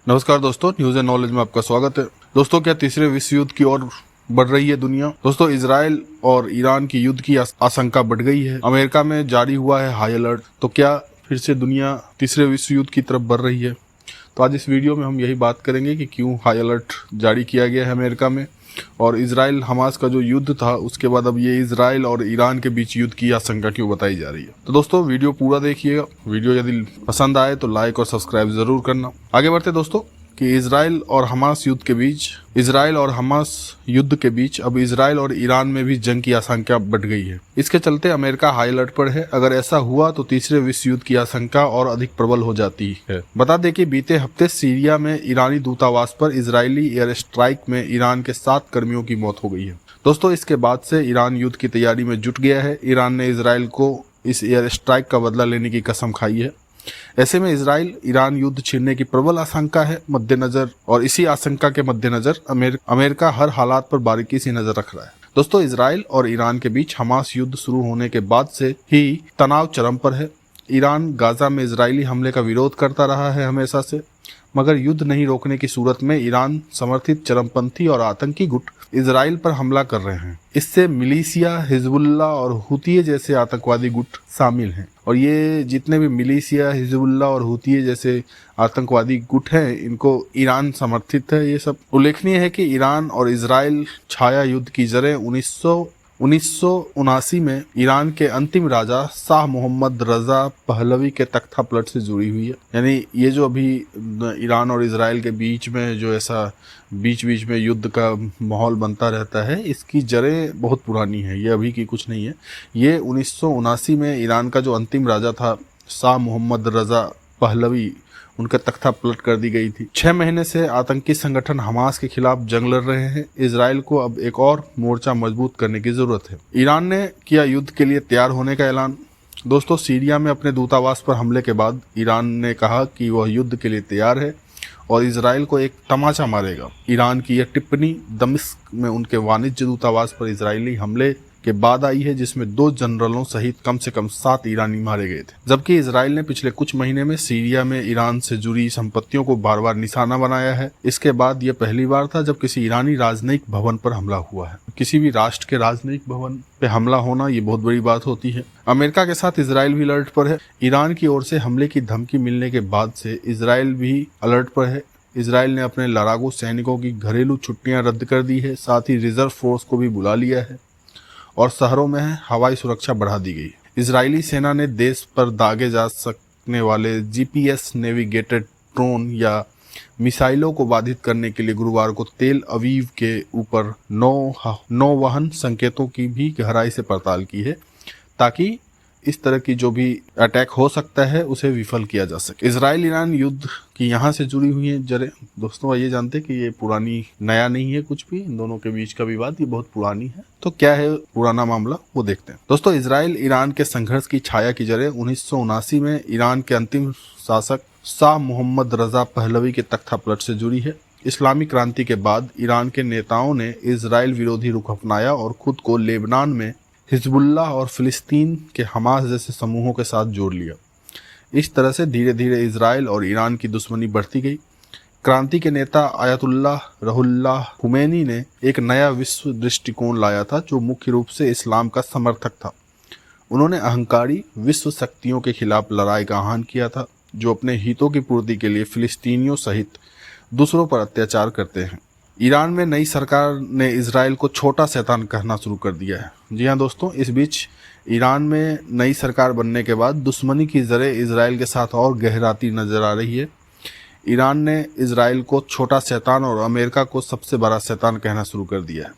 नमस्कार दोस्तों, news and knowledge में आपका स्वागत है। दोस्तों, क्या तीसरे विश्व युद्ध की ओर बढ़ रही है दुनिया? दोस्तों, इजराइल और ईरान की युद्ध की आशंका बढ़ गई है। अमेरिका में जारी हुआ है हाई अलर्ट। तो क्या फिर से दुनिया तीसरे विश्व युद्ध की तरफ बढ़ रही है? तो आज इस वीडियो में हम यही बात करेंगे कि क्यों हाई अलर्ट जारी किया गया है अमेरिका में, और इजराइल हमास का जो युद्ध था उसके बाद अब ये इजराइल और ईरान के बीच युद्ध की आशंका क्यों बताई जा रही है। तो दोस्तों, वीडियो पूरा देखिएगा। वीडियो यदि पसंद आए तो लाइक और सब्सक्राइब जरूर करना। आगे बढ़ते दोस्तों कि इजराइल और हमास युद्ध के बीच अब इजराइल और ईरान में भी जंग की आशंका बढ़ गई है। इसके चलते अमेरिका हाई अलर्ट पर है। अगर ऐसा हुआ तो तीसरे विश्व युद्ध की आशंका और अधिक प्रबल हो जाती है। बता दें कि बीते हफ्ते सीरिया में ईरानी दूतावास पर इजरायली एयर स्ट्राइक में ईरान के 7 कर्मियों की मौत हो गई है। दोस्तों, इसके बाद से ईरान युद्ध की तैयारी में जुट गया है। ईरान ने इजराइल को इस एयर स्ट्राइक का बदला लेने की कसम खाई है। ऐसे में इजराइल ईरान युद्ध छिड़ने की प्रबल आशंका है मद्देनजर, और इसी आशंका के मद्देनजर अमेरिका हर हालात पर बारीकी से नजर रख रहा है। दोस्तों, इजराइल और ईरान के बीच हमास युद्ध शुरू होने के बाद से ही तनाव चरम पर है। ईरान गाजा में इजरायली हमले का विरोध करता रहा है हमेशा से, मगर युद्ध नहीं रोकने की सूरत में ईरान समर्थित चरमपंथी और आतंकी गुट इजराइल पर हमला कर रहे हैं। इससे मिलीशिया, हिजबुल्लाह और हुतिये जैसे आतंकवादी गुट शामिल हैं। और ये जितने भी मिलीशिया, हिजबुल्लाह और हुतिये जैसे आतंकवादी गुट हैं, इनको ईरान समर्थित है। ये सब उल्लेखनीय है कि ईरान और इजराइल छाया युद्ध की जड़ें 1979 में ईरान के अंतिम राजा शाह मोहम्मद रजा पहलवी के तख्ता पलट से जुड़ी हुई है। यानी ये जो अभी ईरान और इजराइल के बीच में जो ऐसा बीच बीच में युद्ध का माहौल बनता रहता है, इसकी जड़ें बहुत पुरानी है। ये अभी की कुछ नहीं है। ये 1979 में ईरान का जो अंतिम राजा था शाह मोहम्मद रजा पहलवी, उनका तख्ता पलट कर दी गई थी। 6 महीने से आतंकी संगठन हमास के खिलाफ जंग लड़ रहे हैं। इजराइल को अब एक और मोर्चा मजबूत करने की जरूरत है। ईरान ने किया युद्ध के लिए तैयार होने का ऐलान। दोस्तों, सीरिया में अपने दूतावास पर हमले के बाद ईरान ने कहा कि वह युद्ध के लिए तैयार है और इजराइल को एक तमाचा मारेगा। ईरान की यह टिप्पणी दमिश्क में उनके वाणिज्य दूतावास पर इजरायली हमले के बाद आई है, जिसमें 2 जनरलों सहित कम से कम 7 ईरानी मारे गए थे। जबकि इजराइल ने पिछले कुछ महीने में सीरिया में ईरान से जुड़ी संपत्तियों को बार बार निशाना बनाया है। इसके बाद यह पहली बार था जब किसी ईरानी राजनयिक भवन पर हमला हुआ है। किसी भी राष्ट्र के राजनयिक भवन पे हमला होना ये बहुत बड़ी बात होती है। अमेरिका के साथ इजराइल भी अलर्ट पर है। ईरान की ओर से हमले की धमकी मिलने के बाद से इजराइल भी अलर्ट पर है। इजराइल ने अपने लड़ाकू सैनिकों की घरेलू छुट्टियां रद्द कर दी है। साथ ही रिजर्व फोर्स को भी बुला लिया है और शहरों में हवाई सुरक्षा बढ़ा दी गई। इजरायली सेना ने देश पर दागे जा सकने वाले जीपीएस नेविगेटेड ड्रोन या मिसाइलों को बाधित करने के लिए गुरुवार को तेल अवीव के ऊपर नौवहन संकेतों की भी गहराई से पड़ताल की है, ताकि इस तरह की जो भी अटैक हो सकता है उसे विफल किया जा सके। इजराइल ईरान युद्ध की यहाँ से जुड़ी हुई है जड़ें। दोस्तों, ये जानते कि ये पुरानी नया नहीं है कुछ भी। इन दोनों के बीच का विवाद ये बहुत पुरानी है। तो क्या है पुराना मामला, वो देखते हैं। दोस्तों, इजराइल ईरान के संघर्ष की छाया की जड़ें 1979 में ईरान के अंतिम शासक शाह मोहम्मद रजा पहलवी के तख्ता पलट से जुड़ी है। इस्लामी क्रांति के बाद ईरान के नेताओं ने इजराइल विरोधी रुख अपनाया और खुद को लेबनान में हिजबुल्लाह और फिलिस्तीन के हमास जैसे समूहों के साथ जोड़ लिया। इस तरह से धीरे धीरे इजराइल और ईरान की दुश्मनी बढ़ती गई। क्रांति के नेता आयतुल्लाह रुहुल्लाह खुमैनी ने एक नया विश्व दृष्टिकोण लाया था, जो मुख्य रूप से इस्लाम का समर्थक था। उन्होंने अहंकारी विश्व शक्तियों के खिलाफ लड़ाई का आह्वान किया था, जो अपने हितों की पूर्ति के लिए फिलिस्तीनियों सहित दूसरों पर अत्याचार करते हैं। ईरान में नई सरकार ने इजराइल को छोटा शैतान कहना शुरू कर दिया है। जी हाँ दोस्तों, इस बीच ईरान में नई सरकार बनने के बाद दुश्मनी की जड़ें इजराइल के साथ और गहराती नजर आ रही है। ईरान ने इजराइल को छोटा शैतान और अमेरिका को सबसे बड़ा शैतान कहना शुरू कर दिया है।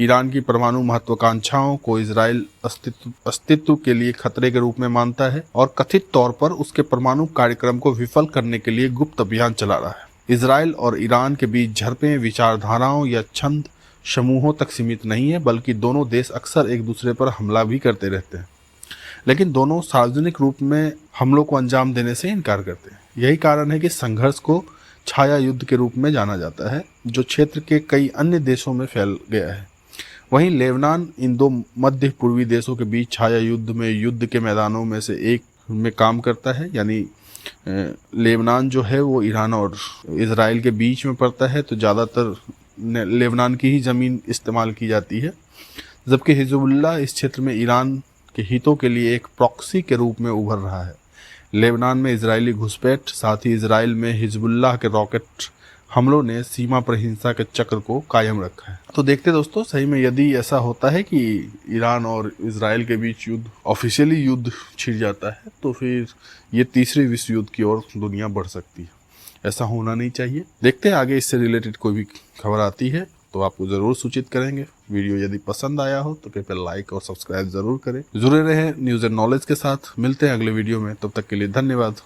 ईरान की परमाणु महत्वाकांक्षाओं को इजराइल अस्तित्व के लिए खतरे के रूप में मानता है और कथित तौर पर उसके परमाणु कार्यक्रम को विफल करने के लिए गुप्त अभियान चला रहा है। इजराइल और ईरान के बीच झड़पें विचारधाराओं या छंद समूहों तक सीमित नहीं है, बल्कि दोनों देश अक्सर एक दूसरे पर हमला भी करते रहते हैं, लेकिन दोनों सार्वजनिक रूप में हमलों को अंजाम देने से इनकार करते हैं। यही कारण है कि संघर्ष को छाया युद्ध के रूप में जाना जाता है, जो क्षेत्र के कई अन्य देशों में फैल गया है। वहीं लेबनान इन 2 मध्य पूर्वी देशों के बीच छाया युद्ध में युद्ध के मैदानों में से एक में काम करता है। यानी लेबनान जो है वो ईरान और इज़राइल के बीच में पड़ता है, तो ज़्यादातर लेबनान की ही ज़मीन इस्तेमाल की जाती है, जबकि हिजबुल्लाह इस क्षेत्र में ईरान के हितों के लिए एक प्रॉक्सी के रूप में उभर रहा है। लेबनान में इजरायली घुसपैठ, साथ ही इजराइल में हिजबुल्लाह के रॉकेट हमलों ने सीमा पर हिंसा के चक्र को कायम रखा है। तो देखते दोस्तों, सही में यदि ऐसा होता है कि ईरान और इजराइल के बीच युद्ध, ऑफिशियली युद्ध छिड़ जाता है, तो फिर ये तीसरे विश्व युद्ध की ओर दुनिया बढ़ सकती है। ऐसा होना नहीं चाहिए। देखते हैं आगे इससे रिलेटेड कोई भी खबर आती है तो आपको ज़रूर सूचित करेंगे। वीडियो यदि पसंद आया हो तो कृपया लाइक और सब्सक्राइब ज़रूर करें। जुड़े रहें न्यूज़ एंड नॉलेज के साथ। मिलते हैं अगले वीडियो में, तब तक के लिए धन्यवाद।